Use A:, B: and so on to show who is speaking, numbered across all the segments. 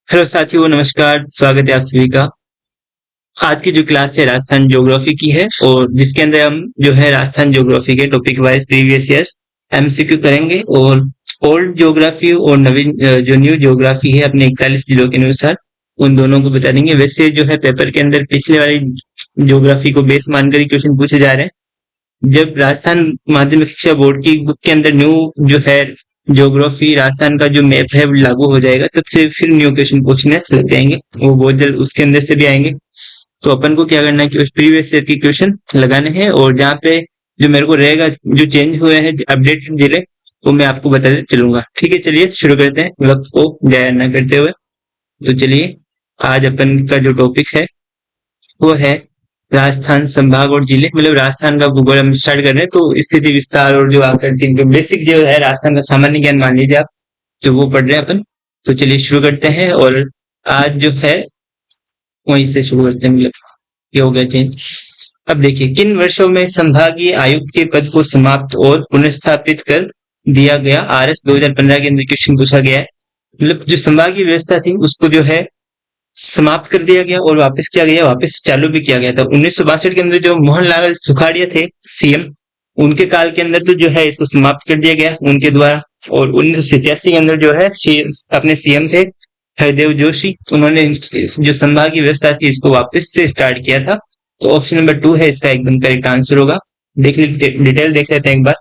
A: Hello साथियों, नमस्कार। स्वागत है आप सभी का। आज की जो क्लास है राजस्थान ज्योग्राफी की है और जिसके अंदर हम जो है राजस्थान ज्योग्राफी के topic wise previous year MCQ करेंगे और ओल्ड ज्योग्राफी और नवीन जो न्यू ज्योग्राफी है अपने 41 जिलों के अनुसार उन दोनों को बता देंगे। वैसे जो है पेपर के अंदर पिछले वाली ज्योग्राफी को बेस मानकर ही क्वेश्चन पूछे जा रहे हैं। जब राजस्थान माध्यमिक शिक्षा बोर्ड की बुक के अंदर न्यू जो है ज्योग्राफी राजस्थान का जो मैप है वो लागू हो जाएगा, तब से फिर न्यू क्वेश्चन पूछने लग जाएंगे। वो बहुत जल्द उसके अंदर से भी आएंगे। तो अपन को क्या करना है कि उस प्रीवियस ईयर के क्वेश्चन लगाने हैं और जहाँ पे जो मेरे को रहेगा जो चेंज हुए हैं अपडेटेड जिले वो मैं आपको बताते चलूंगा। ठीक है, चलिए शुरू करते हैं वक्त को जाया न करते हुए। तो चलिए, आज अपन का जो टॉपिक है वो है राजस्थान संभाग और जिले, मतलब राजस्थान का भूगोल हम स्टार्ट कर रहे हैं। तो स्थिति विस्तार और जो आकृति जो बेसिक जो है राजस्थान का सामान्य ज्ञान मान लीजिए आप, जो वो पढ़ रहे हैं अपन। तो चलिए शुरू करते हैं और आज जो है वहीं से शुरू करते हैं। मतलब ये हो गया चेंज। अब देखिए, किन वर्षों में संभागीय आयुक्त के पद को समाप्त और पुनर्स्थापित कर दिया गया। आरएस 2015 के अंदर क्वेश्चन पूछा गया है। मतलब जो संभागीय व्यवस्था थी उसको जो है समाप्त कर दिया गया और वापस किया गया, वापस चालू भी किया गया था 1962 के अंदर। जो मोहनलाल सुखाड़िया थे सीएम, उनके काल के अंदर तो जो है इसको समाप्त कर दिया गया उनके द्वारा। और 1987 के अंदर जो है अपने सीएम थे हरदेव जोशी, उन्होंने जो संभागीय व्यवस्था थी इसको वापस से स्टार्ट किया था। तो ऑप्शन नंबर 2 है इसका एकदम करेक्ट आंसर होगा। डिटेल देख लेते हैं एक बार।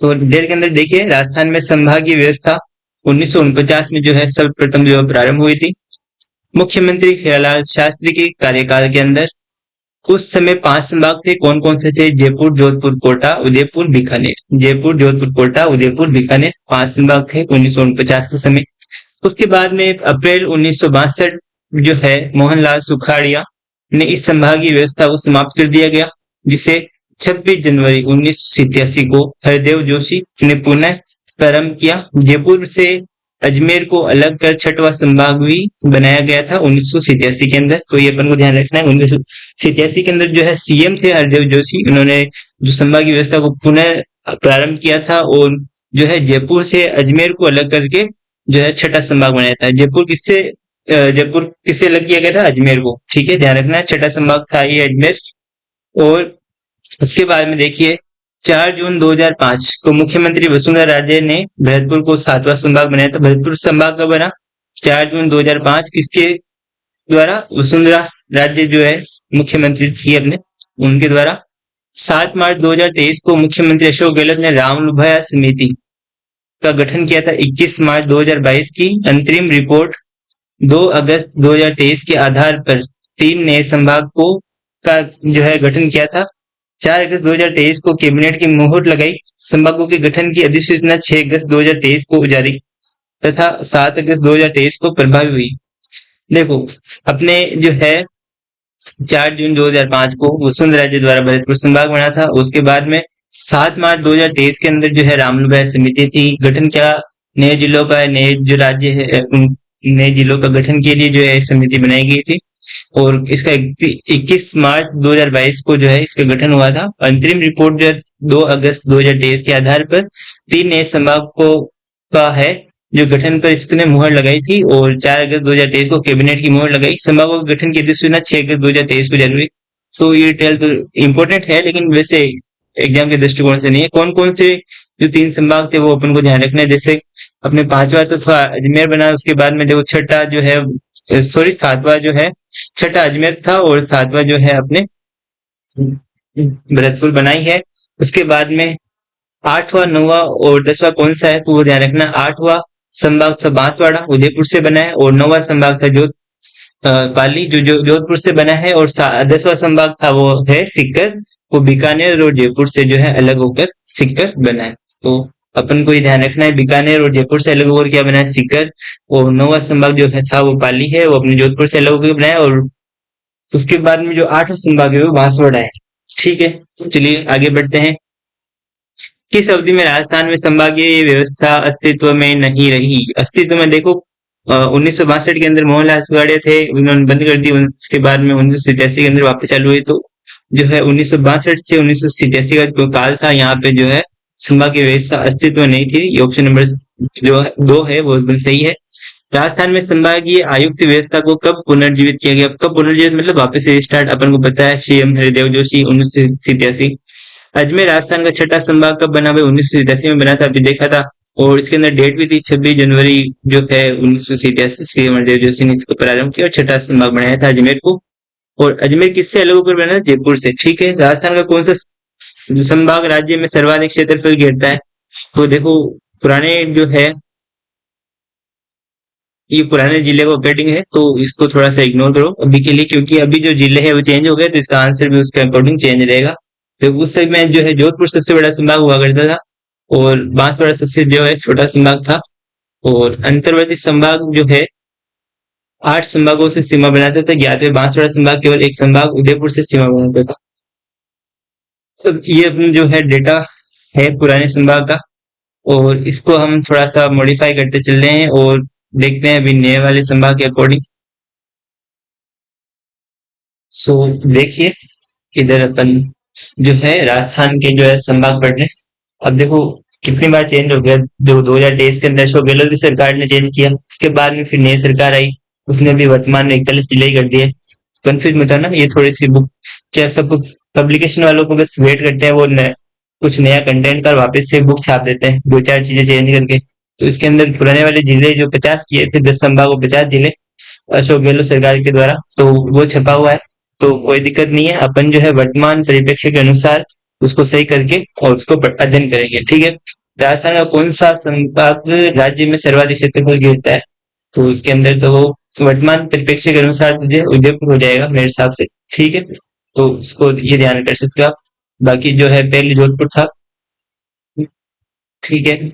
A: तो डिटेल के अंदर देखिए, राजस्थान में संभागीय व्यवस्था 1949 में जो है सर्वप्रथम जो प्रारंभ हुई थी। मुख्यमंत्री हिरालाल शास्त्री के कार्यकाल के अंदर उस समय 5 संभाग थे। कौन कौन से थे? जयपुर, जोधपुर, कोटा, उदयपुर, बीकानेर। जयपुर, जोधपुर, कोटा, उदयपुर, बीकानेर 5 संभाग थे 1949 के समय। उसके बाद में अप्रैल 1962 जो है मोहनलाल सुखाड़िया ने इस संभागीय व्यवस्था को समाप्त कर दिया गया, जिसे 26 जनवरी 1987 को हरदेव जोशी ने पुनः प्रारंभ किया। जयपुर से अजमेर को अलग कर छठवां संभाग भी बनाया गया था 1987 के अंदर। तो ये अपन को ध्यान रखना है। 1987 के अंदर जो है सीएम थे हरदेव जोशी, उन्होंने जो संभागीय व्यवस्था को पुनः प्रारंभ किया था और जो है जयपुर से अजमेर को अलग करके जो है छठा संभाग बनाया था। जयपुर किससे अलग किया गया था? अजमेर को। ठीक है, ध्यान रखना है, छठा संभाग था ये अजमेर। और उसके बाद में देखिए, 4 जून 2005 को मुख्यमंत्री वसुंधरा राजे ने भरतपुर को 7वां संभाग बनाया था। भरतपुर संभाग का बना 4 जून 2005 किसके द्वारा? वसुंधरा राजे जो है मुख्यमंत्री थी अपने, उनके द्वारा। 7 मार्च 2023 को मुख्यमंत्री अशोक गहलोत ने रामलुभाया समिति का गठन किया था। 21 मार्च 2022 की अंतरिम रिपोर्ट 2 अगस्त 2023 के आधार पर 3 नए संभाग को का जो है गठन किया था। 4 अगस्त 2023 को कैबिनेट की मुहर लगाई। संभागों के गठन की अधिसूचना 6 अगस्त 2023 को जारी तथा 7 अगस्त 2023 को प्रभावी हुई। देखो, अपने जो है 4 जून 2005 को वसुंधरा राजे द्वारा भरतपुर संभाग बना था। उसके बाद में 7 मार्च 2023 के अंदर जो है रामलुभाया समिति थी। गठन क्या? नए जिलों का, नए जो राज्य है उन नए जिलों का गठन के लिए जो है समिति बनाई गई थी और इसका 21 मार्च 2022 को जो है इसका गठन हुआ था। अंतरिम रिपोर्ट जो 2 अगस्त 2023 के आधार पर 3 नए संभागों का है जो गठन पर इसने मुहर लगाई थी और 4 अगस्त 2023 को कैबिनेट की मुहर लगाई। संभागों के गठन की अधिसूचना 6 अगस्त 2023 को जारी हुई। तो ये डिटेल तो इम्पोर्टेंट है, लेकिन वैसे एग्जाम के दृष्टिकोण से नहीं है। कौन कौन से जो 3 संभाग थे वो अपन को ध्यान रखना है। जैसे अपने 5वां तो था अजमेर बना, उसके बाद में देखो छठा जो है 7वां जो है छठा अजमेर था और 7वां जो है अपने भरतपुर बनाई है। उसके बाद में 8वां, 9वां और 10वां कौन सा है तो वो ध्यान रखना। 8वां संभाग था बांसवाड़ा, उदयपुर से बना है और 9वां संभाग था पाली जो जोधपुर से बना है और 10वां संभाग था वो है सीकर, वो बीकानेर और जयपुर से जो है अलग होकर सीकर बना है। तो अपन को ये ध्यान रखना है, बीकानेर और जयपुर से अलग होकर क्या बना है? सीकर। और 9वां संभाग जो है था वो पाली है, वो अपने जोधपुर से अलग होकर बना है। और उसके बाद में जो 8वां संभाग है वो बांसवाड़ा है। ठीक है, चलिए आगे बढ़ते हैं। किस अवधि में राजस्थान में संभागीय व्यवस्था अस्तित्व में नहीं रही? अस्तित्व में देखो 1962 के अंदर मोहनलाल सुखाड़िया थे, उन्होंने बंद कर दी। उसके बाद में 1987 के अंदर वापस चालू हुई। तो जो है 1962 से 1987 का जो काल था, यहाँ पे जो है संभागीय व्यवस्था अस्तित्व नहीं थी। ये ऑप्शन नंबर जो 2 है वो एकदम सही है। राजस्थान में संभागीय आयुक्त व्यवस्था को कब पुनर्जीवित किया गया? कब पुनर्जीवित मतलब वापस से स्टार्ट, अपन को पता है सीएम हरिदेव जोशी 1987। अजमेर राजस्थान का छठा संभाग कब बना? भाई 1987 में बना था, अभी देखा था। और इसके अंदर डेट भी थी 26 जनवरी जो है 1987, सीएम हरिदेव जोशी ने इसको प्रारंभ किया और छठा संभाग बनाया था अजमेर को। और अजमेर किससे अलग होकर बना? जयपुर से। ठीक है, राजस्थान का कौन सा संभाग राज्य में सर्वाधिक क्षेत्रफल घेरता है? तो देखो, पुराने जो है ये पुराने जिले को अकॉर्डिंग है, तो इसको थोड़ा सा इग्नोर करो अभी के लिए, क्योंकि अभी जो जिले है वो चेंज हो गए, तो इसका आंसर भी उसके अकॉर्डिंग चेंज रहेगा। तो उस समय जो है जोधपुर सबसे बड़ा संभाग हुआ करता था और बांसवाड़ा सबसे जो है छोटा संभाग था। और अंतर्वर्ती संभाग जो है 8 संभागों से सीमा बनाता था, ज्ञात है बांसवाड़ा संभाग केवल एक संभाग उदयपुर से सीमा बनाता था। तो ये अपना जो है डेटा है पुराने संभाग का, और इसको हम थोड़ा सा मॉडिफाई करते चल रहे हैं और देखते हैं अभी नए वाले संभाग के अकॉर्डिंग। सो देखिए, इधर अपन जो है राजस्थान के जो है संभाग पढ़ रहे हैं। अब देखो कितनी बार चेंज हो गया, जो 2023 के अंदर अशोक गहलोत की सरकार ने चेंज किया, उसके बाद में फिर नई सरकार आई, उसने भी वर्तमान में 41 जिले ही कर दिए। कंफ्यूज मत होना, ये थोड़ी सी बुक क्या सब पब्लिकेशन वालों को बस वेट करते हैं, वो कुछ नया कंटेंट कर वापस से बुक छाप देते हैं, दो चार चीजें चेंज करके। तो इसके अंदर पुराने वाले जिले जो 50 किए थे, 10 संभागों 50 जिले अशोक गहलोत सरकार के द्वारा, तो वो छपा हुआ है। तो कोई दिक्कत नहीं है, अपन जो है वर्तमान परिप्रेक्ष्य के अनुसार उसको सही करके और उसको अध्ययन करेंगे। ठीक है, राजस्थान का कौन सा संभाग राज्य में सर्वाधिक क्षेत्रफल घेरता है? तो इसके अंदर तो वो वर्तमान परिप्रेक्ष्य के अनुसार तुझे उदयपुर हो जाएगा मेरे हिसाब से। ठीक है, तो इसको ये ध्यान कर सकते हो आप। बाकी जो है पहले जोधपुर था। ठीक है,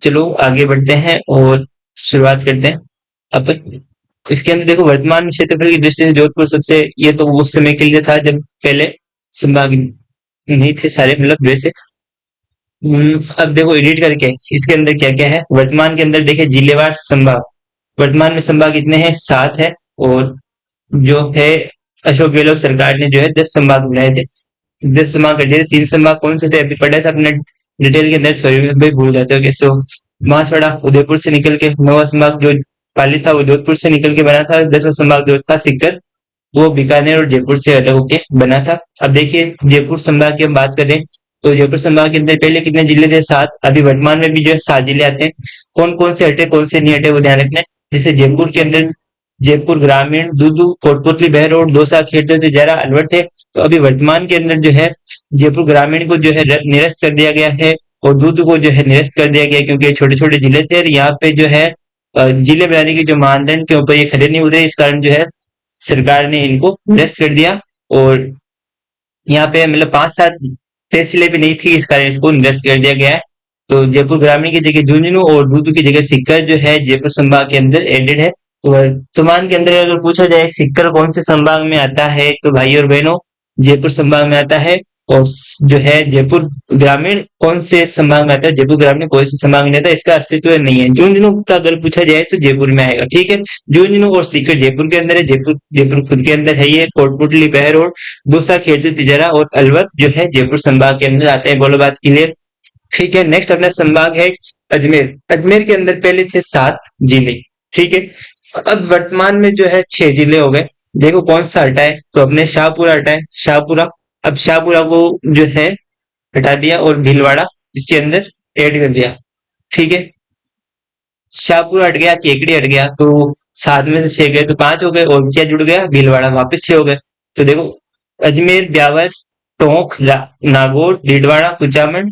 A: चलो आगे बढ़ते हैं और शुरुआत करते हैं अपन। इसके अंदर देखो वर्तमान क्षेत्रफल की दृष्टि से जोधपुर सबसे, ये तो उस समय के लिए था जब पहले संभाग नहीं थे सारे, मतलब वैसे। अब देखो एडिट करके इसके अंदर क्या क्या है वर्तमान के अंदर, देखे जिलेवार संभाग। वर्तमान में संभाग कितने हैं? 7 है। और जो है अशोक गहलोत सरकार ने जो है 10 संभाग बनाए थे, 10 संभाग कर दिए। 3 संभाग कौन से थे अभी पढ़ा था अपने डिटेल के अंदर, सॉरी में भाई भूल जाते हो कैसे हो। बांसवाड़ा उदयपुर से निकल के, 9वां संभाग जो पाली था वो जोधपुर से निकल के बना था। 10वां संभाग जो था सीकर, वो बीकानेर और जयपुर से अलग होके बना था। अब देखिए जयपुर संभाग की हम बात करें, तो जयपुर संभाग के अंदर पहले कितने जिले थे? 7। अभी वर्तमान में भी जो है 7 जिले आते हैं। कौन कौन से हटे कौन से नहीं हटे वो ध्यान रखना है। जैसे जयपुर के अंदर जयपुर ग्रामीण, दूदू, कोटपुतली, बहरोड, दौसा, खेड़ता, तिजारा, अलवर थे। तो अभी वर्तमान के अंदर जो है जयपुर ग्रामीण को जो है निरस्त कर दिया गया है और दूदू को जो है निरस्त कर दिया गया है, क्योंकि छोटे छोटे जिले थे और यहाँ पे जो है जिले बनाने के जो मानदंड के ऊपर ये खड़े नहीं उतरे, इस कारण जो है सरकार ने इनको निरस्त कर दिया। और यहाँ पे मतलब 5-7 तहसीलें भी नहीं थी, इस कारण इसको निरस्त कर दिया गया है। तो जयपुर ग्रामीण की जगह झुंझुनू और दूदू की जगह सीकर जो है जयपुर संभाग के अंदर एडेड है। तो वर्तमान के अंदर अगर पूछा जाए सीकर कौन से संभाग में आता है, तो भाई और बहनों जयपुर संभाग में आता है। और जो है जयपुर ग्रामीण कौन से संभाग में आता है? जयपुर ग्रामीण कोई से संभाग में आता है, इसका अस्तित्व नहीं है। झुंझुनू का अगर पूछा जाए तो जयपुर में आएगा। ठीक है, झुंझुनू और सीकर जयपुर के अंदर है, जयपुर जयपुर खुद के अंदर है। ये कोटपुतली, बहरोड, दौसा, खेड़ता, तिजारा और अलवर जो है जयपुर संभाग के अंदर आते हैं। बोलो बात क्लियर? ठीक है, नेक्स्ट अपना संभाग है अजमेर। अजमेर के अंदर पहले थे 7 जिले। ठीक है, अब वर्तमान में जो है 6 जिले हो गए। देखो कौन सा हटा है, तो अपने शाहपुरा हटा है, शाहपुरा। अब शाहपुरा को जो है हटा दिया और भीलवाड़ा इसके अंदर ऐड कर दिया। ठीक है, शाहपुरा हट गया, केकड़ी हट गया, तो 7 में से 6 गए तो 5 हो गए, और क्या जुड़ गया? भीलवाड़ा, वापस 6 हो गए। तो देखो अजमेर, ब्यावर, टोंक, नागौर, डीडवाड़ा, कुचामन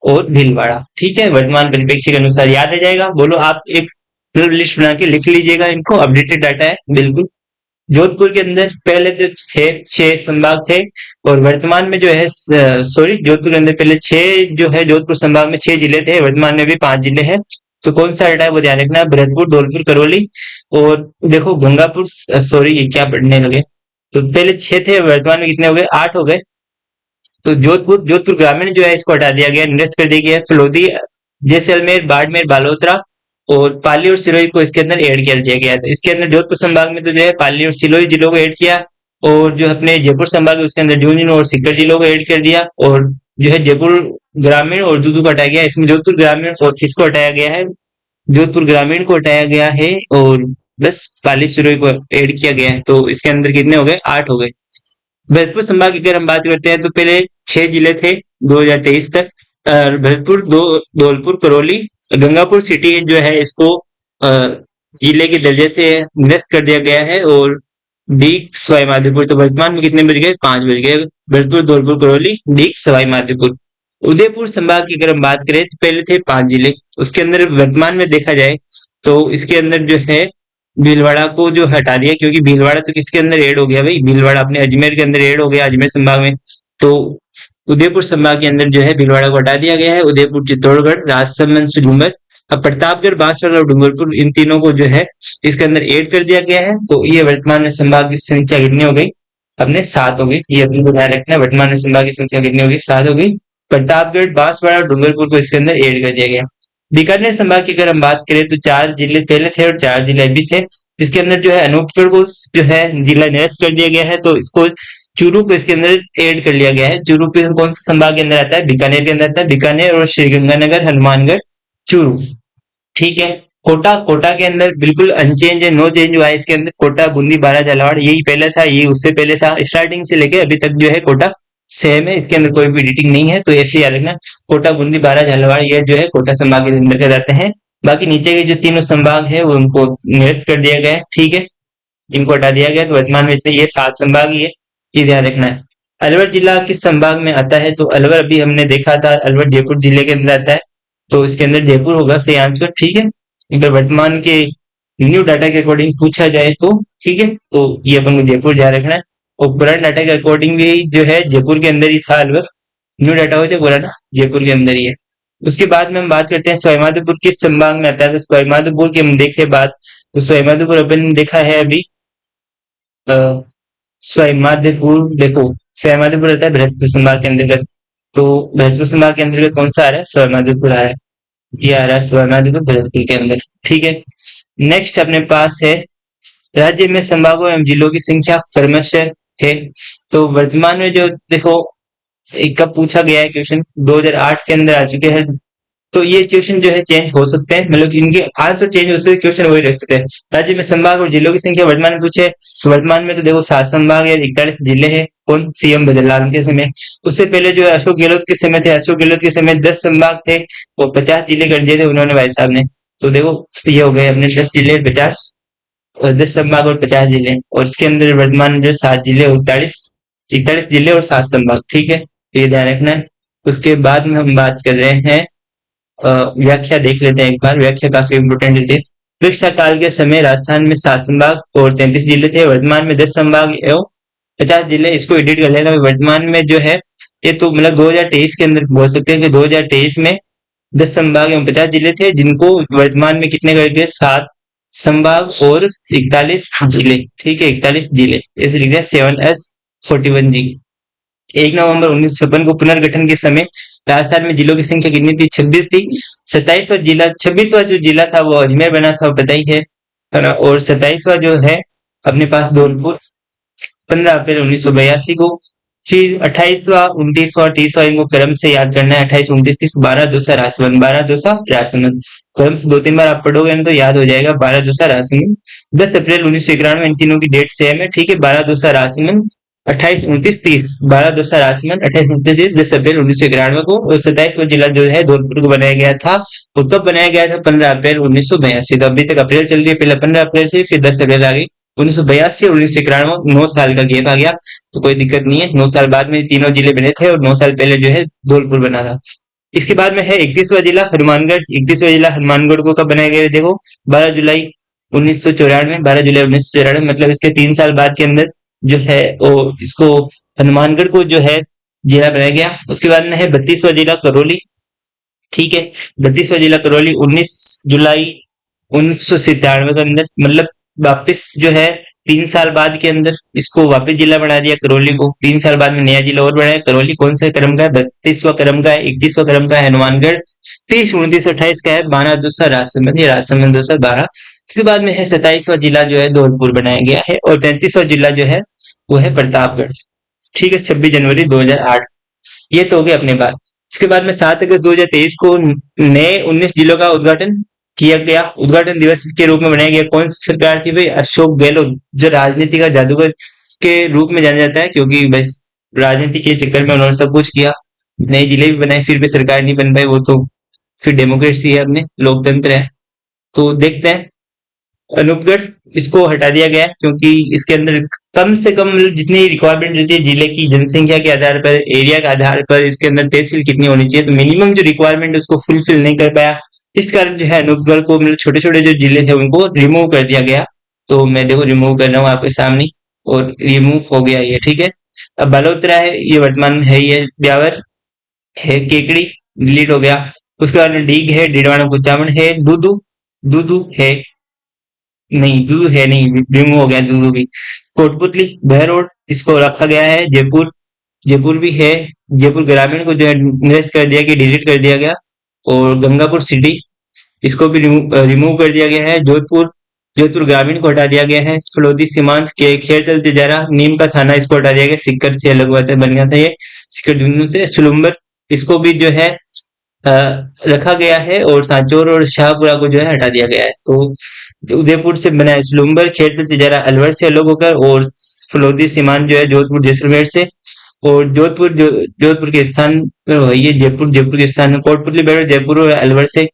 A: और भीलवाड़ा। ठीक है, वर्तमान परिप्रेक्ष्य के अनुसार याद रह जाएगा। बोलो आप एक लिस्ट बना के लिख लीजिएगा इनको, अपडेटेड डाटा है बिल्कुल। जोधपुर के अंदर पहले तो थे 6 संभाग थे, और वर्तमान में जो है सॉरी जोधपुर के अंदर पहले 6 जो है जोधपुर संभाग में 6 जिले थे, वर्तमान में भी 5 जिले हैं। तो कौन सा हटा है वो ध्यान रखना है, भरतपुर, धौलपुर, करौली और देखो गंगापुर, सॉरी ये क्या पढ़ने लगे। तो पहले 6 थे, वर्तमान में कितने हो गए? 8 हो गए। तो जोधपुर ग्रामीण जो है इसको हटा दिया गया, निरस्त कर दिया गया। फलोदी, जैसलमेर, बाड़मेर, बालोतरा और पाली और सिरोही को इसके अंदर ऐड कर दिया गया था। इसके अंदर जोधपुर संभाग में तो जो है पाली और सिरोही जिलों को ऐड किया, और जो अपने जयपुर संभाग है उसके अंदर झुंझुनू और सीकर जिलों को ऐड कर दिया, और जो है जयपुर ग्रामीण और दूदू को हटाया गया। इसमें जोधपुर ग्रामीण और इसको हटाया गया है, जोधपुर ग्रामीण को हटाया गया है और बस पाली सिरोही को ऐड किया गया है। तो इसके अंदर कितने हो गए? 8 हो गए। भरतपुर संभाग की अगर हम बात करते हैं तो पहले 6 जिले थे 2023 तक। भरतपुर, धौलपुर, करौली, गंगापुर सिटी जो है इसको जिले के दर्जे से निरस्त कर दिया गया है। और दीग, सवाई माधोपुर, तो वर्तमान में कितने बज गए? 5 बज गए। भरतपुर, धौलपुर, करौली, दीग, सवाई माधोपुर। उदयपुर संभाग की अगर हम बात करें तो पहले थे 5 जिले। उसके अंदर वर्तमान में देखा जाए तो इसके अंदर जो है भीलवाड़ा को जो हटा दिया, क्योंकि भीलवाड़ा तो किसके अंदर ऐड हो गया भाई? भीलवाड़ा अपने अजमेर के अंदर ऐड हो गया, अजमेर संभाग में। तो उदयपुर संभाग के अंदर जो है भीलवाड़ा को हटा दिया गया है। उदयपुर, चित्तौड़गढ़, राजसमंद से डूंगर, अब प्रतापगढ़, बांसवाड़ा और डूंगरपुर, इन तीनों को जो है इसके अंदर ऐड कर दिया गया है। तो ये वर्तमान में संभाग की संख्या कितनी हो गई? अपने 7 हो गई। ये अपने को ध्यान रखना है, वर्तमान में संभाग की संख्या कितनी होगी? 7 हो गई। प्रतापगढ़, बांसवाड़ा और डूंगरपुर को इसके अंदर ऐड कर दिया गया। बीकानेर संभाग की अगर हम बात करें तो 4 जिले पहले थे और 4 जिले अभी थे। इसके अंदर जो है अनूपगढ़ को जो है जिला निरस्त कर दिया गया है। तो इसको चूरू को इसके अंदर ऐड कर लिया गया है। चूरू के कौन से संभाग के अंदर आता है? बीकानेर के अंदर आता है। बीकानेर और श्रीगंगानगर, हनुमानगढ़, चूरू, ठीक है। कोटा, कोटा के अंदर बिल्कुल अनचेंज है, नो चेंज हुआ है इसके अंदर। कोटा, बूंदी, बारह, झालावाड़, यही पहले था, यही उससे पहले था। स्टार्टिंग से लेके अभी तक जो है कोटा सेम है, इसके अंदर कोई भी एडिटिंग नहीं है। तो ऐसे याद रखना, कोटा, बूंदी, बारह, झालावाड़, ये जो है कोटा संभाग के अंदर के जाते हैं। बाकी नीचे के जो तीनों संभाग है वो उनको निरस्त कर दिया गया है, ठीक है, इनको हटा दिया गया। तो वर्तमान में इतने ये 7 संभाग ही है, ये ध्यान रखना है। अलवर जिला किस संभाग में आता है? तो अलवर अभी हमने देखा था, अलवर जयपुर जिले के अंदर आता है। तो इसके अंदर जयपुर होगा सही आंसर, ठीक है। अगर वर्तमान के न्यू डाटा के अकॉर्डिंग पूछा जाए तो, ठीक है, तो ये अपन को जयपुर ध्यान रखना है। और पुराने डाटा के अकॉर्डिंग भी जो है जयपुर के अंदर ही था अलवर। न्यू डाटा हो जाए पुराना, जयपुर के अंदर ही है। उसके बाद में हम बात करते हैं सवाईमाधोपुर किस संभाग में आता है। तो सवाईमाधोपुर की हम देखे बात, तो सवाईमाधोपुर अपन ने देखा है अभी। सवाईमाधोपुर देखो, सवाईमाधोपुर रहता है भरतपुर संभाग के अंतर्गत। तो भरतपुर संभाग के अंतर्गत कौन सा आ रहा है? सवाईमाधोपुर आ रहा है, ये आ रहा है सवाईमाधोपुर भरतपुर के अंदर, ठीक है। नेक्स्ट अपने पास है राज्य में संभागों एवं जिलों की संख्या क्रमशः है। तो वर्तमान में जो देखो, एक कब पूछा गया है क्वेश्चन? 2008 के अंदर आ चुके हैं। तो ये क्वेश्चन जो है चेंज हो सकते हैं, मतलब कि इनके आंसर चेंज हो सकते हैं, क्वेश्चन वही रख सकते हैं। राज्य में संभाग और जिलों की संख्या वर्तमान में पूछे, तो वर्तमान में तो देखो 7 संभाग है, 41 जिले हैं। कौन? सीएम बदलाव के समय। उससे पहले जो है अशोक गहलोत के समय थे, अशोक गहलोत के समय 10 संभाग थे और 50 जिले कर दिए थे उन्होंने, भाई साहब ने। तो देखो ये हो गए अपने 10 जिले, 50 और 10 संभाग और 50 जिले। और इसके अंदर वर्तमान में जो 7 जिले, 41 जिले और 7 संभाग, ठीक है, तो ये ध्यान रखना है। उसके बाद में हम बात कर रहे हैं व्याख्या देख लेते हैं एक बार। व्याख्या काफी इंपोर्टेंट है। परीक्षा काल के समय राजस्थान में 7 संभाग और 33 जिले थे। वर्तमान में 10 संभाग एवं 50 जिले। इसको एडिट कर लेना। वर्तमान में जो है ये तो मतलब 2023 के अंदर बोल सकते हैं कि 2023 में 10 संभाग एवं 50 जिले थे, जिनको वर्तमान में कितने करके 7 संभाग और 41 जिले, ठीक है, 41 जिले, ऐसे लिख दिया 7S41G। 1 नवंबर 1956 को पुनर्गठन के समय राजस्थान में जिलों की संख्या कितनी थी? 26 थी। 27वां जिला, 26वां जो जिला था वो अजमेर बना था, पता ही है ना। और 27वां जो है अपने पास धौलपुर, 15 अप्रैल 1982 को। फिर 28वां, 29वां और 30वां इनको क्रम से याद करना है। 28, 29, 30, 12 दूसरा राजसमंद, 12 दूसरा राजसमंद। क्रम से 2-3 बार आप पढ़ोगे ना तो याद हो जाएगा। 12 दूसरा राजसमंद। 10 अप्रैल 1991 इन तीनों की डेट सेम है, ठीक है। 12 दूसरा राजसमंद, 28, 29, 30, 12 दूसरा राजसमंद, 28, 29, 30, 10 अप्रैल 1991 को। और 27वां जिला जो है धौलपुर को बनाया गया था। और कब बनाया गया था? 15 अप्रैल 1982। तो अभी तक अप्रैल चल रही है, पहले 15 अप्रैल से फिर 10 अप्रैल आ गई। 1982 और 1991, 9 साल का गैप आ गया, तो कोई दिक्कत नहीं है। 9 साल बाद में तीनों जिले बने थे और 9 साल पहले जो है धौलपुर बना था। इसके बाद में है 31वां जिला हनुमानगढ़। 31वां जिला हनुमानगढ़ को कब बनाया गया? देखो 12 जुलाई 1994, 12 जुलाई 1994, मतलब इसके 3 साल बाद के अंदर जो है वो इसको हनुमानगढ़ को जो है जिला बनाया गया। उसके बाद में है 32वां जिला करौली, ठीक है। 32वां जिला करौली 19 जुलाई 1997 के अंदर, मतलब वापस जो है 3 साल बाद के अंदर इसको वापस जिला बना दिया करौली को। 3 साल बाद में नया जिला और बनाया करौली। कौन सा क्रम का है? 32वां क्रम का है। 31वां क्रम का है हनुमानगढ़। 30, 29, 28 का है 12 दूसरा राजसमंद, ये राजसमंद दूसरा 12। उसके बाद में है 27वां जिला जो है धौलपुर बनाया गया है। और 33वां जिला जो है वो है प्रतापगढ़, ठीक है, 26 जनवरी 2008। ये तो हो गया अपने बात। उसके बाद में 7 अगस्त 2023 को नए 19 जिलों का उद्घाटन किया गया, उद्घाटन दिवस के रूप में बनाया गया। कौन सी सरकार थी भाई? अशोक गहलोत, जो राजनीति का जादूगर के रूप में जाना जाता है, क्योंकि बस राजनीति के चक्कर में उन्होंने सब कुछ किया, नए जिले भी बनाए, फिर भी सरकार नहीं बन पाई। वो तो फिर डेमोक्रेसी है, अपने लोकतंत्र है। तो देखते हैं। अनूपगढ़, इसको हटा दिया गया है, क्योंकि इसके अंदर कम से कम जितनी रिक्वायरमेंट रहती है जिले की जनसंख्या के आधार पर, एरिया के आधार पर, इसके अंदर तहसील कितनी होनी चाहिए, तो मिनिमम जो रिक्वायरमेंट है उसको फुलफिल नहीं कर पाया। इस कारण जो है अनूपगढ़ को, मतलब छोटे छोटे जो जिले थे उनको रिमूव कर दिया गया। तो मैं देखो रिमूव कर रहा हूँ आपके सामने, और रिमूव हो गया ये, ठीक है। अब बालोतरा है, ये वर्तमान में है, ये ब्यावर है, केकड़ी डिलीट हो गया। उसके बाद में डीग है, डीडवाना कुचामन है, दूदू, दूदू है नहीं, दूदू है नहीं, रिमूव हो गया दूदू भी। कोटपुतली, बहरोड, इसको रखा गया है। जयपुर, जयपुर भी है। जयपुर ग्रामीण को जो है निरस्त कर दिया गया, डिलीट कर दिया गया। और गंगापुर सिटी, इसको भी रिमूव कर दिया गया है। जोधपुर, जोधपुर ग्रामीण को हटा दिया गया है। फलोदी सीमांत के खेरतल तिजारा, नीम का थाना, इसको हटा दिया गया, सिक्कर से अलग हुआ था, बन गया था ये, सिक्कर झुंझुनू से। सुलुम्बर, इसको भी जो है अ, रखा गया है, और सांचौर और शाहपुरा को जो है हटा दिया गया है। तो उदयपुर से बना है सुलुम्बर, खेरतल तिजारा अलवर से अलग होकर, और फलोदी सीमांत जो है जोधपुर जैसलमेर से। और जोधपुर के स्थान पर वही है जयपुर, जयपुर के स्थान में कोटपुतली बैठक जयपुर और अलवर से।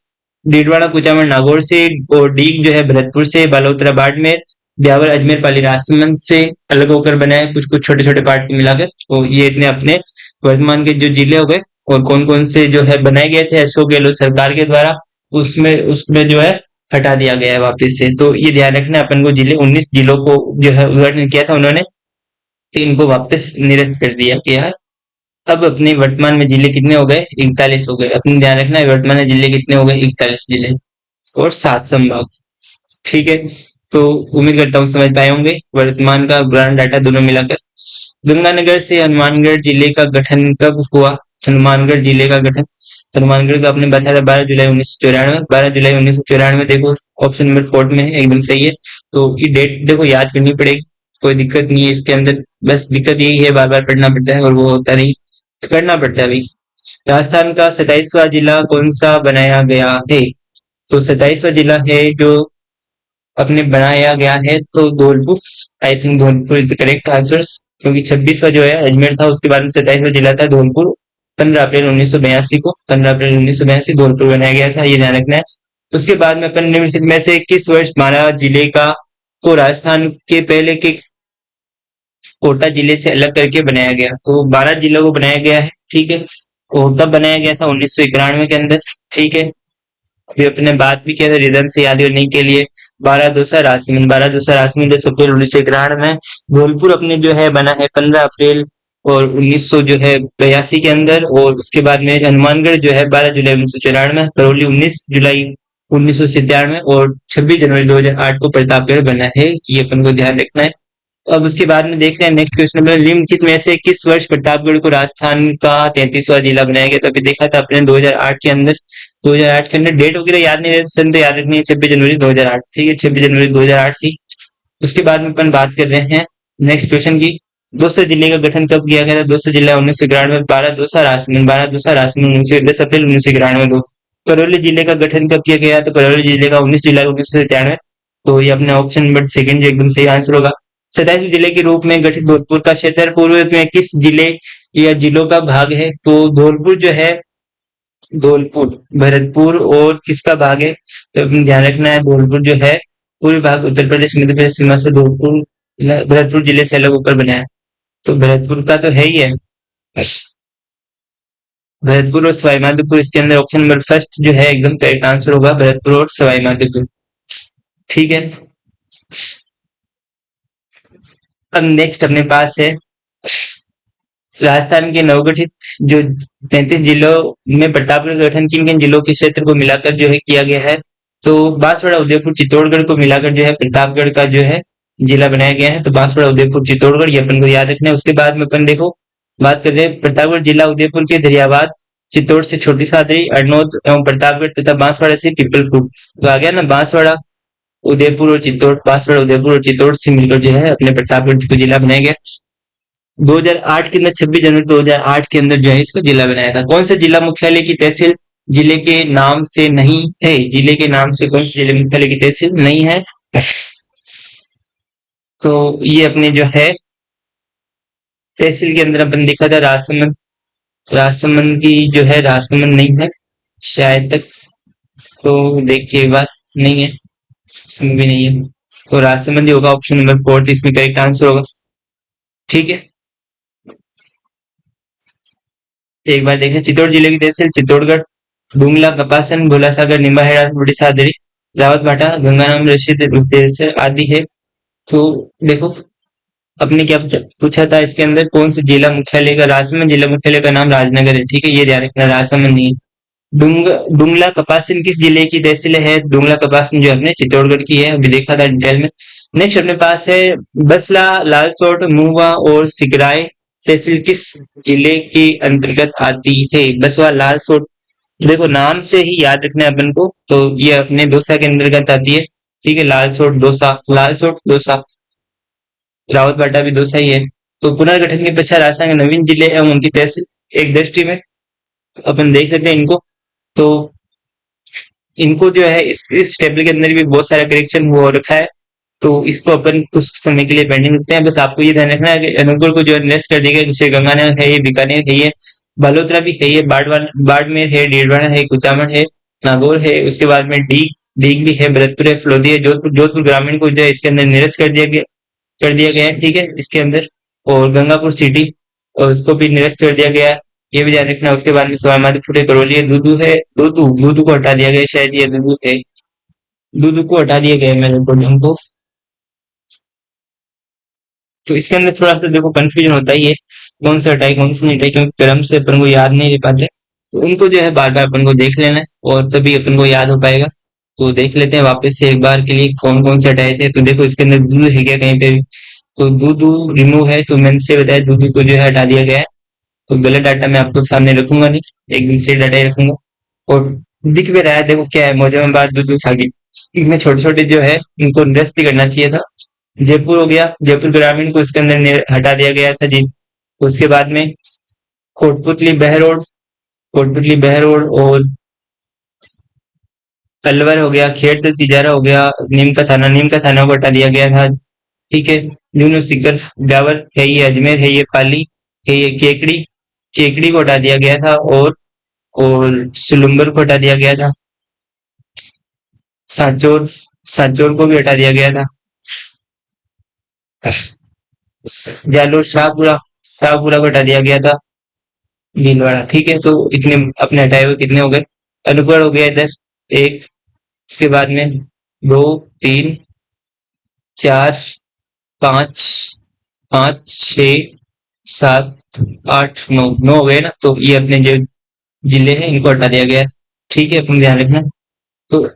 A: डीडवाना कुचामन नागौर से, और डीग जो है भरतपुर से। बालोतरा बाड़मेर, ब्यावर अजमेर पाली राजसमंद से अलग होकर बना है, कुछ कुछ छोटे छोटे पार्ट मिलाकर। तो ये इतने अपने वर्तमान के जो जिले हो गए। और कौन कौन से जो है बनाए गए थे अशोक गहलोत सरकार के द्वारा, उसमें उसमें जो है हटा दिया गया है वापस से। तो ये ध्यान रखना, अपन को जिले 19 जिलों को जो है उद्घाटन किया था उन्होंने, तो इनको वापस निरस्त कर दिया गया है। अब अपने वर्तमान में जिले कितने हो गए? 41 हो गए। अपने ध्यान रखना है, वर्तमान में जिले कितने हो गए? 41 जिले और 7 संभाग, ठीक है। तो उम्मीद करता हूँ समझ पाए होंगे वर्तमान का पुराना डाटा दोनों मिलाकर। गंगानगर से हनुमानगढ़ जिले का गठन कब हुआ? हनुमानगढ़ जिले का गठन, हनुमानगढ़ का आपने बताया था 12 जुलाई 1994। 12 जुलाई 1994, देखो ऑप्शन नंबर 4 में है, एकदम सही है। तो ये डेट देखो याद करनी पड़ेगी, कोई दिक्कत नहीं है इसके अंदर। बस दिक्कत यही है, बार बार पढ़ना पड़ता है और वो होता नहीं, तो करना पड़ता है अभी। राजस्थान का 27वां जिला कौन सा बनाया गया है? तो 27वां जिला है जो अपने बनाया गया है, तो Dholpur. I think Dholpur is the correct answer, क्योंकि 26वां जो है अजमेर था, उसके बाद में 27वां जिला था धौलपुर। 15 अप्रैल 1982 को, 15 अप्रैल 1982 धौलपुर बनाया गया था, ये ध्यान रखना है। उसके बाद में अपन निम्नलिखित में से किस वर्ष महाराज जिले का को राजस्थान के पहले के कोटा जिले से अलग करके बनाया गया? तो 12 जिलों को बनाया गया है, ठीक है। और तब बनाया गया था 1991 के अंदर, ठीक है। अभी अपने बात भी किया था रिदम से याद करने के लिए। 12 राजसमंद, 12 राजसमंद 10 अप्रैल 1991 में। धौलपुर अपने जो है बना है 15 अप्रैल और 1900 जो है 82 के अंदर। और उसके बाद में हनुमानगढ़ जो है 12 जुलाई 1994 में। करौली 19 जुलाई 1997 और 26 जनवरी 2008 को प्रतापगढ़ बना है, ये अपन को ध्यान रखना है। अब उसके बाद में देख रहे हैं नेक्स्ट क्वेश्चन नंबर, निम्नलिखित में से किस वर्ष प्रतापगढ़ को राजस्थान का 33वां जिला बनाया गया? तो अभी देखा था अपने 2008 के अंदर, 2008 के अंदर डेट वगैरह याद नहीं रहती, सन तो याद रखनी है, 26 जनवरी 2008, ठीक है, 26 जनवरी 2008 थी। उसके बाद में अपन बात कर रहे हैं नेक्स्ट क्वेश्चन की। दौसा जिले का गठन कब किया गया था? दौसा जिला 1991, 12 राजसमंद, 12 राजसमंद 10 अप्रैल 1991 दो। करौली जिले का गठन कब किया गया? तो करौली जिले का 19 जुलाई 1997। तो ये अपने ऑप्शन नंबर सेकंड जो एकदम सही आंसर होगा। 27वें जिले के रूप में गठित धौलपुर का क्षेत्र पूर्व में किस जिले या जिलों का भाग है? तो धौलपुर जो है, धौलपुर भरतपुर और किसका भाग है? तो अपने ध्यान रखना है, धौलपुर जो है पूर्वी भाग उत्तर प्रदेश मध्य प्रदेश सीमा से धौलपुर भरतपुर जिले से अलग होकर बना है। तो भरतपुर का तो है ही है, भरतपुर और सवाई माधोपुर, इसके अंदर ऑप्शन नंबर फर्स्ट जो है एकदम करेक्ट आंसर होगा, भरतपुर और सवाई माधोपुर, ठीक है। अब नेक्स्ट अपने पास है राजस्थान के नवगठित जो 33 जिलों में प्रतापगढ़ का गठन किन किन जिलों के क्षेत्र को मिलाकर जो है किया गया है? तो बांसवाड़ा उदयपुर चित्तौड़गढ़ को मिलाकर जो है प्रतापगढ़ का जो है जिला बनाया गया है। तो बांसवाड़ा उदयपुर चित्तौड़गढ़ ये अपन को याद रखना है। उसके बाद में अपन देखो बात कर रहे हैं प्रतापगढ़ जिला उदयपुर के दरियाबाद, चित्तौड़ से छोटी सादरी, अरनोद एवं प्रतापगढ़ तथा बांसवाड़ा से पीपलखुट। तो आ गया ना बांसवाड़ा उदयपुर और चित्तौड़, बांसवाड़ा उदयपुर और चित्तौड़ से मिलकर जो है अपने प्रतापगढ़ को जिला बनाया गया। 2008 के अंदर 26 जनवरी 2008 के अंदर जो है इसको जिला बनाया था। कौन सा जिला मुख्यालय की तहसील जिले के नाम से नहीं है, जिले के नाम से कौन से जिले मुख्यालय की तहसील नहीं है? तो ये अपने जो है तहसील के अंदर अपन देखा था राजसमंद, राजसमंद की जो है राजसमंद नहीं है शायद तक, तो देखिए बात नहीं है, इसमें भी नहीं है, तो राजसमंद ही होगा ऑप्शन नंबर 4 इसमें करेक्ट आंसर होगा। ठीक है, एक बार देखें चित्तौड़ जिले की तहसील चित्तौड़गढ़, डुंगला, कपासन, भोलासागर, निम्बाहेड़ा, बड़ी सादरी, रावत भाटा, गंगाराम, रशीद आदि है। तो देखो अपने क्या पूछा था इसके अंदर, कौन से जिला मुख्यालय का, राजसमंद जिला मुख्यालय का नाम राजनगर है। ठीक है, ये ध्यान रखना, राजसमंद नहीं है। डुंगला कपासिन किस जिले की तहसील है? डुंगला कपासिन जो अपने चित्तौड़गढ़ की है, अभी देखा था डिटेल में। नेक्स्ट अपने पास है बसला, लालसोट, मुहवा और सिकराय तहसील किस जिले के अंतर्गत आती है? बसवा, लालसोट, देखो नाम से ही याद रखना है अपन को, तो ये अपने दौसा के अंतर्गत आती है। ठीक है, लालसोट दौसा, लालसोट दौसा, रावतबाटा भी दौसा ही है। तो पुनर्गठन के पश्चात राजस्थान के नवीन जिले एवं उनकी तहसील एक दृष्टि में अपन देख लेते हैं इनको। तो इनको जो है इस टेबल के अंदर भी बहुत सारा करेक्शन हो रखा है, तो इसको अपन कुछ समय के लिए पेंडिंग रखते हैं। बस आपको ये ध्यान रखना है कि अनूपपुर को जो नेक्स्ट कर देगा, जैसे गंगानगर है, ये बीकानेर है, ये बालोतरा भी है, ये बाड़मेर है, डीडवाना है, कुचामन है, नागौर है, उसके बाद में डीग डीग भी है, भरतपुर है, फलोदी है, जोधपुर जोधपुर ग्रामीण को जो है इसके अंदर निरस्त कर दिया गया है। ठीक है, इसके अंदर और गंगापुर सिटी और उसको भी निरस्त कर दिया गया है, ये भी ध्यान रखना। उसके बाद में सवाई माधोपुर है, करौली है, दूदू है, दूदू दूदू को हटा दिया गया है, शायद ये दूदू है, दूदू को हटा दिया गया है मेरे अकॉर्डिंग को। तो इसके अंदर थोड़ा सा देखो कंफ्यूजन होता ही है, कौन सा हटाए कौन सा नहीं हटाए, क्योंकि क्रम से अपन को याद नहीं रह पाते, तो उनको जो है बार बार अपन को देख लेना है और तभी अपन को याद हो पाएगा। तो देख लेते हैं वापस से एक बार के लिए कौन कौन से हटाए थे। तो देखो इसके अंदर दूदू है क्या कहीं पे भी? तो दूदू रिमूव है, तो मैंने से बताया दूदू को जो है हटा दिया गया है। तो गलत डाटा मैं आपको सामने रखूंगा नहीं, एकदम सही डाटा ही रखूंगा। और दिख भी रहा है, देखो क्या है, मौजूदाबाद दूदू खागी, इनमें छोटे छोटे जो है इनको निरस्त ही करना चाहिए था। जयपुर हो गया, जयपुर ग्रामीण को इसके अंदर हटा दिया गया था जी। उसके बाद में कोटपुतली बहरोड, कोटपुतली बहरोड और अलवर हो गया, खेड़ तिजारा हो गया, नीम का थाना को हटा दिया गया था। ठीक है, न्यूनो सिकर डावर है, ये अजमेर है, ये पाली है, ये केकड़ी, केकड़ी को हटा दिया गया था। और सुलुम्बर को हटा दिया गया था। सांचौर, सांचौर को भी हटा दिया गया था। जालोर, शाहपुरा, शाहपुरा को हटा दिया गया था। भीलवाड़ा। ठीक है, तो इतने अपने हटाए हुए कितने हो गए? अनूपगढ़ हो गया इधर एक, उसके बाद में दो, तीन, चार, पांच, पांच, छ, सात, आठ, नौ, नौ हो गए ना, तो ये अपने जो जिले हैं इनको हटा दिया गया है। ठीक है, अपन ध्यान रखना। तो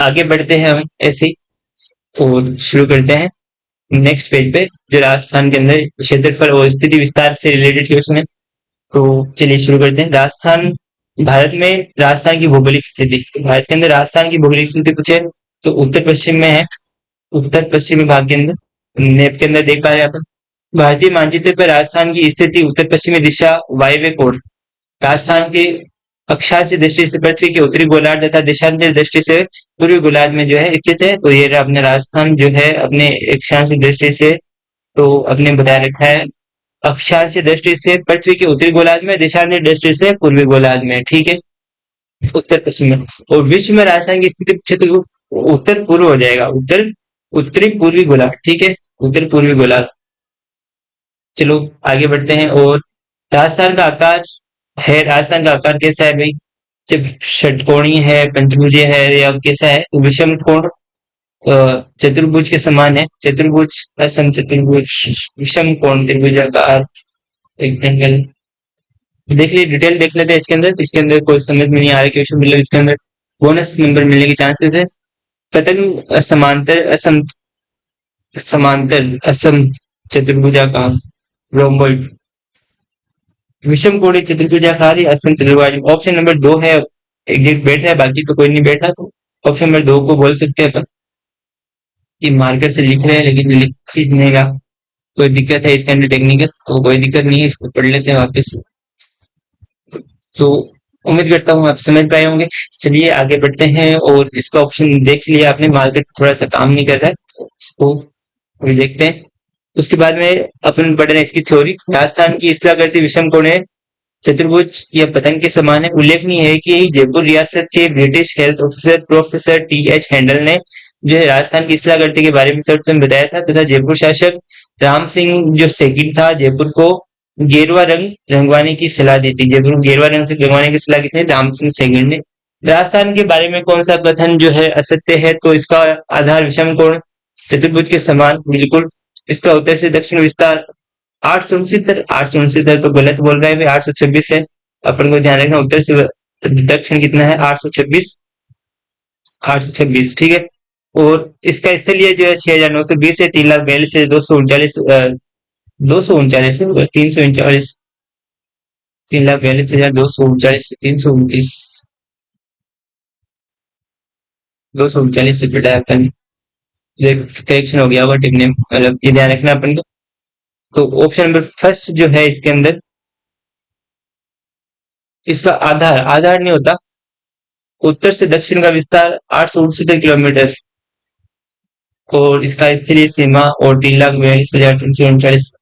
A: आगे बढ़ते हैं हम ऐसे ही और शुरू करते हैं नेक्स्ट पेज पे, जो राजस्थान के अंदर क्षेत्रफल और स्थिति विस्तार से रिलेटेड क्वेश्चन है। तो चलिए शुरू करते हैं। राजस्थान, भारत में राजस्थान की भौगोलिक स्थिति, भारत के अंदर राजस्थान की भौगोलिक स्थिति पूछे तो उत्तर पश्चिम में है, उत्तर पश्चिमी भाग के अंदर, मैप के अंदर देख पा रहे हैं अपन। भारतीय मानचित्र पर राजस्थान की स्थिति उत्तर पश्चिमी दिशा वायव्य कोण, राजस्थान के अक्षांश दृष्टि से पृथ्वी के उत्तरी गोलार्ध तथा देशांतर दृष्टि से पूर्वी गोलार्ध में जो है स्थित है। तो ये रहा अपने राजस्थान जो है अपने अक्षांश दृष्टि से, तो अपने बताया रखा है अक्षांश दृष्टि से पृथ्वी के उत्तरी गोलार्ध में, देशांतर दृष्टि से पूर्वी गोलार्ध में। ठीक है, उत्तर पश्चिम में। और विश्व में राजस्थान की स्थिति क्षेत्र उत्तर पूर्व हो जाएगा, उत्तरी पूर्वी गोलार्ध। ठीक है, उत्तर पूर्वी गोलार्ध। चलो आगे बढ़ते हैं। और राजस्थान का आकार है, राजस्थान का आकार कैसा है भाई? जब षटकोणीय है, पंचभुजीय है, या कैसा है? तो विषम कोण चतुर्भुज के समान है, चतुर्भुज, असम चतुर्भुज, विषम कोण त्रिभुजाकार रेक्टेंगल। देख लिए डिटेल देख लेते हैं इसके अंदर, इसके अंदर कोई समझ में नहीं आ रहा क्वेश्चन, मतलब इसके अंदर बोनस नंबर मिलने के चांसेस है। पतन समांतर असम, समांतर असम चतुर्भुजाकार रोम्बोइड, विषम कोणीय चतुर्भुजाकार या असम चतुर्भुज। ऑप्शन नंबर 2 है, एग्जिट बैठ रहा है, बाकी तो कोई नहीं बैठा, तो ऑप्शन नंबर 2 को बोल सकते हैं अपन। ये मार्कर से लिख रहे हैं लेकिन लिखने का कोई दिक्कत है इसके अंदर टेक्निकल, तो कोई दिक्कत नहीं है, इसको पढ़ लेते हैं वापस। तो उम्मीद करता हूँ आप समझ पाए होंगे। चलिए आगे बढ़ते हैं, और इसका ऑप्शन देख लिया आपने, मार्केट थोड़ा सा काम नहीं कर रहा है, इसको अभी देखते हैं। उसके बाद में अपन पढ़ रहे हैं इसकी थ्योरी। राजस्थान की इसला करती विषम कोणीय चतुर्भुज या पतंग के समान है। उल्लेखनीय है कि जयपुर रियासत के British health officer professor TH. Handle ने जो है राजस्थान की इसला करती के बारे में सर्वप्रथम बताया था, तथा जयपुर शासक राम सिंह जो सेकंड था, जयपुर को गेरुआ रंग रंगवाने की सलाह दी थी। जयपुर को गेरुआ रंग से रंगवाने की सलाह किसने? राम सिंह सेकंड ने। राजस्थान के बारे में कौन सा कथन जो है असत्य है? तो इसका आधार विषम कोण चतुर्भुज के समान, बिल्कुल। इसका उत्तर से दक्षिण विस्तार 869 तो गलत बोल रहा है भाई, 826 है। अपन को ध्यान रखना, उत्तर से दक्षिण कितना है? 826, 826, ठीक है। और इसका स्थलीय जो है 6920 है, 3,42,000 से 239, 239, 339, 3,42,239 से 329, 239 से पिटा है अपन। करेक्शन हो गया होगा, टिकने मतलब ये ध्यान रखना अपन को। तो ऑप्शन नंबर फर्स्ट जो है इसके अंदर, इसका आधार आधार नहीं होता, उत्तर से दक्षिण का विस्तार 869 किलोमीटर, और इसका स्थलीय सीमा और 3,42,339।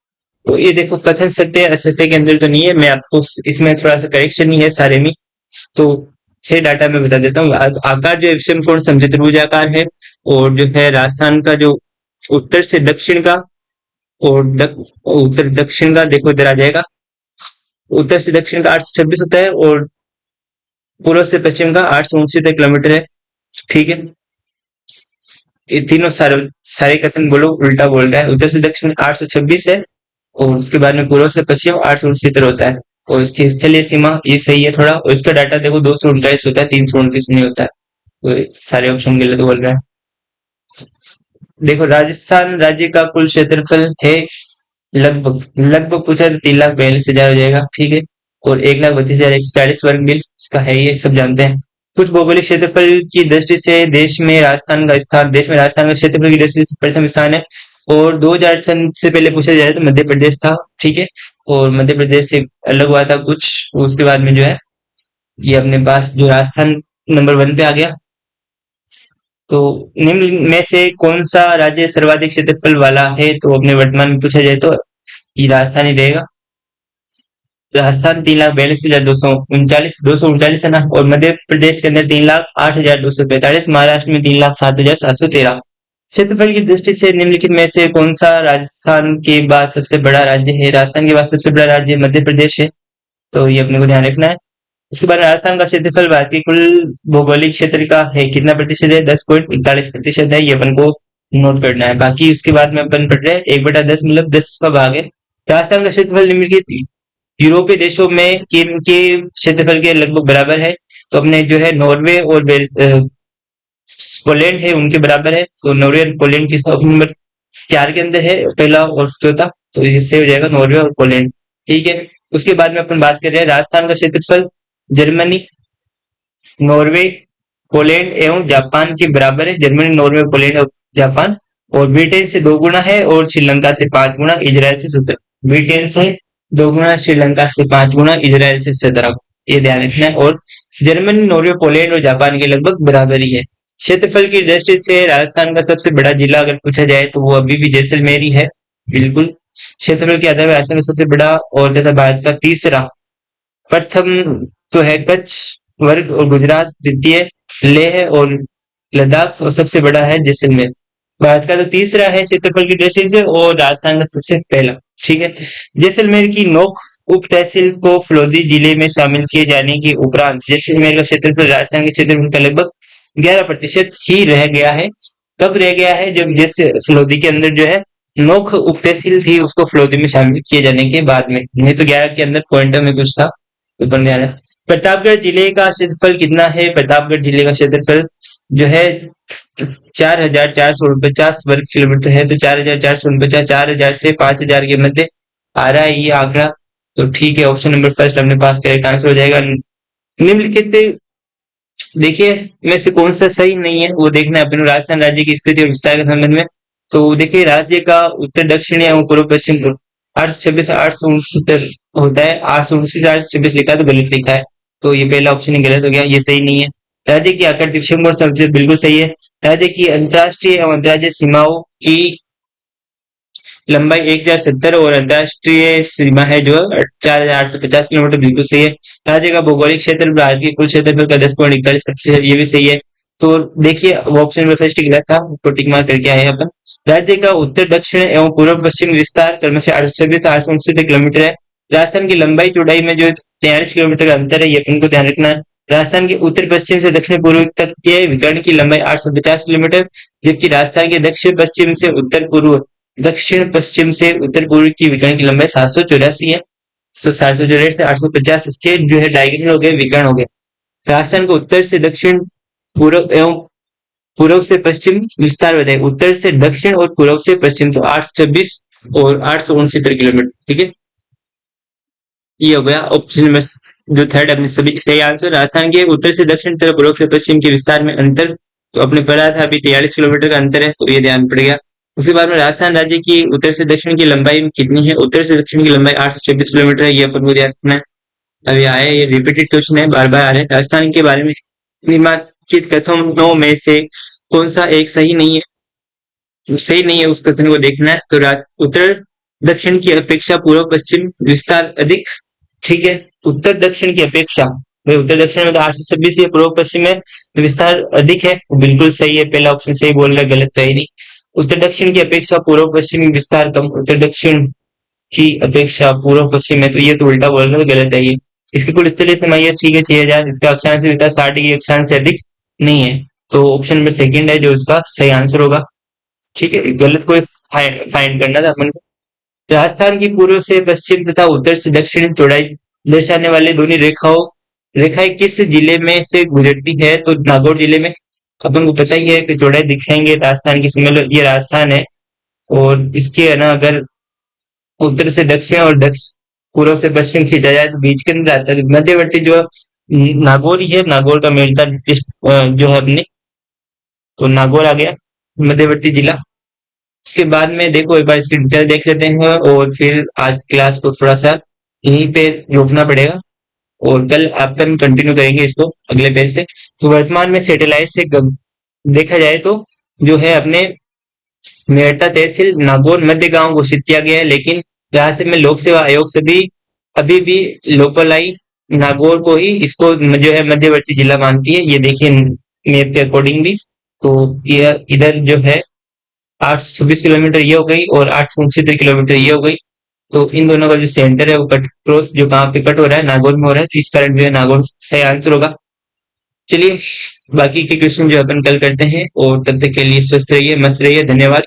A: तो ये देखो, कथन सत्य असत्य के अंदर तो नहीं है, मैं आपको इसमें थोड़ा सा करेक्शन ही है सारे में। तो सही डाटा मैं बता देता हूँ। आकार जो है विषम कोण समचतुर्भुज आकार है, और जो है राजस्थान का जो उत्तर से दक्षिण का और उत्तर दक्षिण का देखो इधर आ जाएगा, उत्तर से दक्षिण का 826 होता है, और पूर्व से पश्चिम का 869 किलोमीटर है, ठीक है। ये तीनों सारे सारे कथन बोलो उल्टा बोल रहा है। उत्तर से दक्षिण 826 है, और उसके बाद में पूर्व से पश्चिम 869 होता है, और इसकी स्थलीय सीमा ये सही है थोड़ा, और इसका डाटा देखो 239 होता है, 329 नहीं होता है। तो सारे ऑप्शन गलत बोल रहा है। देखो, राजस्थान राज्य का कुल क्षेत्रफल है लगभग लगभग पूछा तो 3,42,000 हो जाएगा, ठीक है। और 1,32,140 वर्ग मील इसका है, ये सब जानते हैं। कुछ भौगोलिक क्षेत्रफल की दृष्टि से देश में राजस्थान का क्षेत्रफल की दृष्टि से प्रथम स्थान है। और 2000 सन से पहले पूछा जाए तो मध्य प्रदेश था, ठीक है। और मध्य प्रदेश से अलग हुआ था कुछ, उसके बाद में जो है ये अपने पास जो राजस्थान नंबर 1 पे आ गया। तो निम्न में से कौन सा राज्य सर्वाधिक क्षेत्रफल वाला है? तो अपने वर्तमान में पूछा जाए तो ये राजस्थान ही रहेगा। राजस्थान 3,42,239, 239 है ना। और मध्य प्रदेश के अंदर 3,08,245, महाराष्ट्र में 3,07,713। क्षेत्रफल की दृष्टि से निम्नलिखित में से कौन सा राजस्थान के बाद सबसे बड़ा राज्य है? राजस्थान के बाद सबसे बड़ा राज्य मध्य प्रदेश है, तो ये अपने को ध्यान रखना है। उसके बाद राजस्थान का क्षेत्रफल भारत के कुल भौगोलिक क्षेत्र का है कितना प्रतिशत है? 10.41% है, ये अपन को नोट करना है। बाकी उसके बाद में अपन पढ़ रहे हैं 1/10 मतलब 10 का भाग है। राजस्थान का क्षेत्रफल निम्नलिखित यूरोपीय देशों में किन के क्षेत्रफल के लगभग बराबर है? तो अपने जो है नॉर्वे और पोलैंड है उनके बराबर है। तो नॉर्वे और पोलैंड की ऑप्शन नंबर 4 के अंदर है, पहला और चौथा, तो इससे हो जाएगा नॉर्वे और पोलैंड, ठीक है। उसके बाद में अपन बात कर रहे हैं राजस्थान का क्षेत्रफल जर्मनी, नॉर्वे, पोलैंड एवं जापान के बराबर है। जर्मनी, नॉर्वे, पोलैंड और जापान। और ब्रिटेन से 2 गुना है, और श्रीलंका से 5 गुना, इजराइल से 17। ब्रिटेन से 2 गुना, श्रीलंका से 5 गुना, इजराइल से 17, ये ध्यान रखना है। और जर्मनी, नॉर्वे, पोलैंड और जापान के लगभग बराबर ही है। क्षेत्रफल की दृष्टि से राजस्थान का सबसे बड़ा जिला अगर पूछा जाए तो वो अभी भी जैसलमेर ही है, बिल्कुल। क्षेत्रफल के आधार पर राजस्थान का सबसे बड़ा और तथा भारत का तीसरा, प्रथम तो है कच्छ वर्ग और गुजरात, द्वितीय लेह और लद्दाख, और सबसे बड़ा है जैसलमेर। भारत का तो तीसरा है क्षेत्रफल की दृष्टि से, और राजस्थान का सबसे पहला, ठीक है। जैसलमेर की नोक उप तहसील को फलोदी जिले में शामिल किए जाने के उपरांत जैसलमेर का क्षेत्रफल राजस्थान के क्षेत्रफल का लगभग 11% ही रह गया है। कब रह गया है? जब जैसे फलोदी के अंदर जो है नोक उप तहसील थी, उसको फलोदी में शामिल किए जाने के बाद में, नहीं तो 11 के अंदर पॉइंटर में कुछ था, ऊपर में आ रहा है। प्रतापगढ़ जिले का क्षेत्रफल कितना है? प्रतापगढ़ जिले का क्षेत्रफल जो है 4,449 वर्ग किलोमीटर है। तो 4,449, 4,000 से 5,000 के मध्य आ रहा है ये आंकड़ा, तो ठीक है। ऑप्शन नंबर फर्स्ट अपने पास करेक्ट आंसर हो जाएगा। निम्नलिखित देखिए में से कौन सा सही नहीं है वो देखना है अपने राजस्थान राज्य की स्थिति और विस्तार के संबंध में। तो देखिए, राज्य का उत्तर दक्षिण एवं पूर्व पश्चिम 826, 869 होता है। 829, 826 लिखा है तो गलत लिखा है। तो ये पहला ऑप्शन ही गलत हो गया, ये सही नहीं है। राज्य की आकार विषम सबसे बिल्कुल सही है। राज्य की अंतर्राष्ट्रीय एवं अंतर्राज्यीय सीमाओं की लंबाई 1070 और अंतर्राष्ट्रीय सीमा है जो 4850 किलोमीटर, बिल्कुल सही है। राज्य का भौगोलिक क्षेत्र भारत के कुल क्षेत्रफल का 10.41%, ये भी सही है। तो देखिए वो ऑप्शन में फर्स्ट गलत था, उसको टिक मार्क करके आए अपन। राज्य का उत्तर दक्षिण एवं पूर्व पश्चिम विस्तार क्रमशः 826 869 किलोमीटर है। राजस्थान की लंबाई चौड़ाई में जो 43 किलोमीटर का अंतर है, ये अपन को ध्यान रखना है। राजस्थान के उत्तर पश्चिम से दक्षिण पूर्व तक के विकर्ण की लंबाई 850 किलोमीटर, जबकि राजस्थान के दक्षिण पश्चिम से उत्तर पूर्व की विकर्ण की लंबाई 784 है। तो 784 से 850 इसके जो है डायगोनल हो गए, विकर्ण हो गए। राजस्थान को उत्तर से दक्षिण पूर्व एवं पूर्व से पश्चिम विस्तार बताए, उत्तर से दक्षिण और पूर्व से पश्चिम, तो 826 और 869 किलोमीटर, ठीक है। ये हो गया ऑप्शन नंबर जो थर्ड, अपने सभी सही आंसर। राजस्थान के उत्तर से दक्षिण तथा पूर्व से पश्चिम के विस्तार में अंतर, तो अपने पढ़ा था अभी 43 किलोमीटर का अंतर है, तो ये ध्यान पड़ेगा। उसके बाद में राजस्थान राज्य की उत्तर से दक्षिण की लंबाई कितनी है, उत्तर से दक्षिण की लंबाई 826 किलोमीटर है, ये अपन को ध्यान रखना है। अभी आया, ये रिपीटेड क्वेश्चन है, बार बार आ रहे हैं। राजस्थान के बारे में निम्नलिखित कथनों में से कौन सा एक सही नहीं है, सही नहीं है उस कथन को देखना है। तो उत्तर दक्षिण की अपेक्षा पूर्व पश्चिम विस्तार अधिक, ठीक है। उत्तर दक्षिण की अपेक्षा, भाई उत्तर दक्षिण में तो 826 है, पूर्व पश्चिम में विस्तार अधिक है, बिल्कुल सही है, पहला ऑप्शन सही बोल रहा है, गलत तो है नहीं। उत्तर दक्षिण की अपेक्षा पूर्व पश्चिमी विस्तार कम, उत्तर दक्षिण की अपेक्षा पूर्व पश्चिम है, तो ये तो उल्टा बोल रहा है, तो गलत है ये। इसकी कुल स्थलीय सीमाएं ठीक है 6000, इसका अक्षांश विस्तार 60 डिग्री अक्षांश से अधिक नहीं है, तो ऑप्शन नंबर सेकंड है जो इसका सही आंसर होगा, ठीक है। गलत को फाइंड करना था अपन को। राजस्थान की पूर्व से पश्चिम तथा उत्तर से दक्षिण चौड़ाई दर्शाने वाले दोनों रेखाएं किस जिले में से गुजरती है, तो नागौर जिले में। अपन को पता ही है कि चौड़ाई दिखाएंगे राजस्थान की, समझ ये राजस्थान है, और इसके है ना अगर उत्तर से दक्षिण और पूर्व से पश्चिम खींचा जाए तो बीच के अंदर आता है, मध्यवर्ती जो नागौर ही है, नागौर का मेलता जो है अपने, तो नागौर आ गया मध्यवर्ती जिला। उसके बाद में देखो एक बार इसकी डिटेल देख लेते हैं, और फिर आज क्लास को थोड़ा सा यहीं पे रोकना पड़ेगा, और कल अपन कंटिन्यू करेंगे इसको अगले पेज से। तो वर्तमान में सैटेलाइट से देखा जाए तो जो है अपने मेरठा तहसील नागौर मध्य गांव घोषित किया गया है, लेकिन राज्य में लोक सेवा आयोग से भी अभी भी लोकलाई नागौर को ही इसको जो है मध्यवर्ती जिला मानती है। ये देखिए मैप के अकॉर्डिंग भी, तो ये इधर जो है 826 किलोमीटर ये हो गई और 869 किलोमीटर ये हो गई, तो इन दोनों का जो सेंटर है वो कट क्रॉस जो कहाँ पे कट हो रहा है, नागौर में हो रहा है, इस कारण जो है नागौर सही आंसर होगा। चलिए बाकी के क्वेश्चन जो अपन कल करते हैं, और तब तक के लिए स्वस्थ रहिए, मस्त रहिए, धन्यवाद।